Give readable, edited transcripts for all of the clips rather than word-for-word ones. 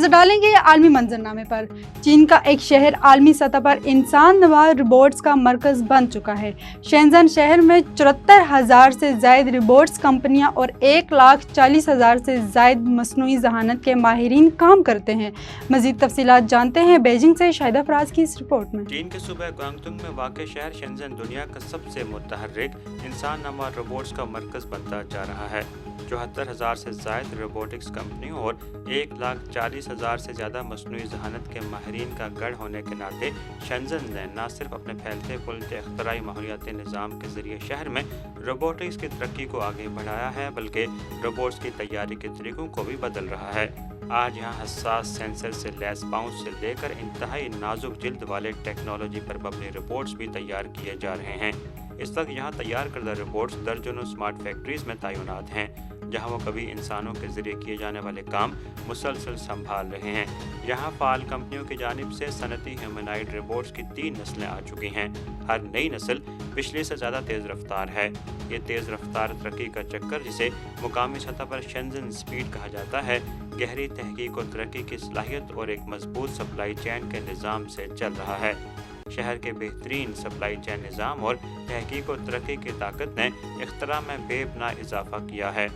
नजर डालेंगे आलमी मंजरनामे पर। चीन का एक शहर आलमी सतह पर इंसान नवाज रोबोट्स का मरकज बन चुका है। शेंजन शहर में 74,000 से जायद रोबोट्स कंपनियां और 1,40,000 से जायद मसनूई जहानत के माहिरीन काम करते हैं। मजीद तफसीलात जानते हैं बेजिंग से शाहिदा फराज की इस रिपोर्ट में। चीन के सूबे ग्वांगडोंग में वाक़ शहर शेंजन दुनिया का सबसे मुतहर्रिक इंसान नमा रोबोट्स का मरकज बनता जा रहा है। 74,000 से जायद रोबोटिक्स कंपनियों और 1,40,000 से ज़्यादा मसनूई जहानत के माहिरीन का गढ़ होने के नाते शेंजन ने न सिर्फ अपने फैलते फूलते अख्तराई माहौलियाती निज़ाम के ज़रिए शहर में रोबोटिक्स की तरक्की को आगे बढ़ाया है, बल्कि रोबोट्स की तैयारी के तरीक़ों को भी बदल रहा है। आज यहाँ हसास सेंसर से लैस पाउंच से लेकर इंतहाई नाजुक जिल्द वाले टेक्नोलॉजी पर मबनी रोबोट्स भी तैयार किए जा रहे हैं। इस वक्त यहाँ तैयार करदा रोबोट्स दर्जनों स्मार्ट फैक्ट्रीज में तैनात हैं, जहाँ वो कभी इंसानों के ज़रिए किए जाने वाले काम मुसलसल संभाल रहे हैं। यहाँ फ़ाल कंपनियों की जानिब से सनती ह्यूमनॉइड रोबोट्स की 3 नस्लें आ चुकी हैं। हर नई नस्ल पिछले से ज़्यादा तेज़ रफ्तार है। ये तेज़ रफ्तार तरक्की का चक्कर, जिसे मुकामी सतह पर शेंजन स्पीड कहा जाता है, गहरी तहकीक और तरक्की की सलाहियत और एक मजबूत सप्लाई चेन के निज़ाम से चल रहा है। शहर के बेहतरीन सप्लाई चेन निज़ाम और तहकीक और तरक्की की ताकत ने इख्तरा में बेपनाह इजाफा किया है।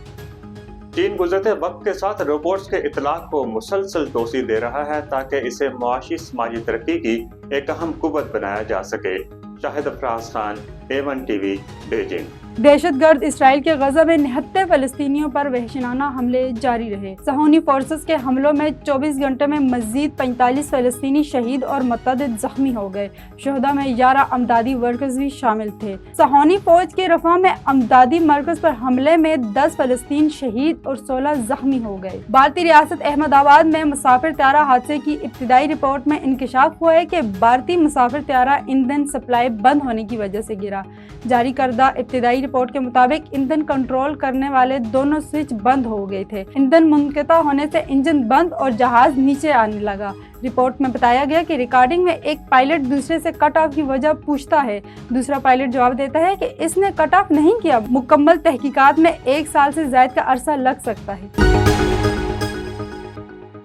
चीन गुज़रते वक्त के साथ रोबोट्स के इतलाक़ को मुसलसल तोसी दे रहा है ताकि इसे मुआशी समाजी तरक्की की एक अहम कुव्वत बनाया जा सके। Shahid Afraz Khan, A1 TV, Beijing. दहशतगर्द इसराइल के गजा में 79 फलस्तीनियों पर वहशनाना हमले जारी रहे। सहोनी फोर्सेस के हमलों में 24 घंटे में मजीद 45 फलस्तीनी शहीद और मुतअद्दिद जख्मी हो गए। शहदा में 11 अमदादी वर्कर्स भी शामिल थे। सहोनी फौज के रफा में अमदादी मरकज पर हमले में 10 फलस्तीन शहीद और 16 जख्मी हो गए। भारतीय रियासत अहमदाबाद में मुसाफिर त्यारा हादसे की इब्तिदाई रिपोर्ट में इंकशाफ हुआ है कि भारतीय मुसाफिर त्यारा ईंधन सप्लाई बंद होने की वजह से गिरा। जारी करदा इब्तिदाई रिपोर्ट के मुताबिक ईंधन कंट्रोल करने वाले दोनों स्विच बंद हो गए थे। ईंधन मुनक़ता होने से इंजन बंद और जहाज नीचे आने लगा। रिपोर्ट में बताया गया कि रिकॉर्डिंग में एक पायलट दूसरे से कट ऑफ की वजह पूछता है। दूसरा पायलट जवाब देता है कि इसने कट ऑफ नहीं किया। मुकम्मल तहकीकात में 1 साल से ज़ायद का अरसा लग सकता है।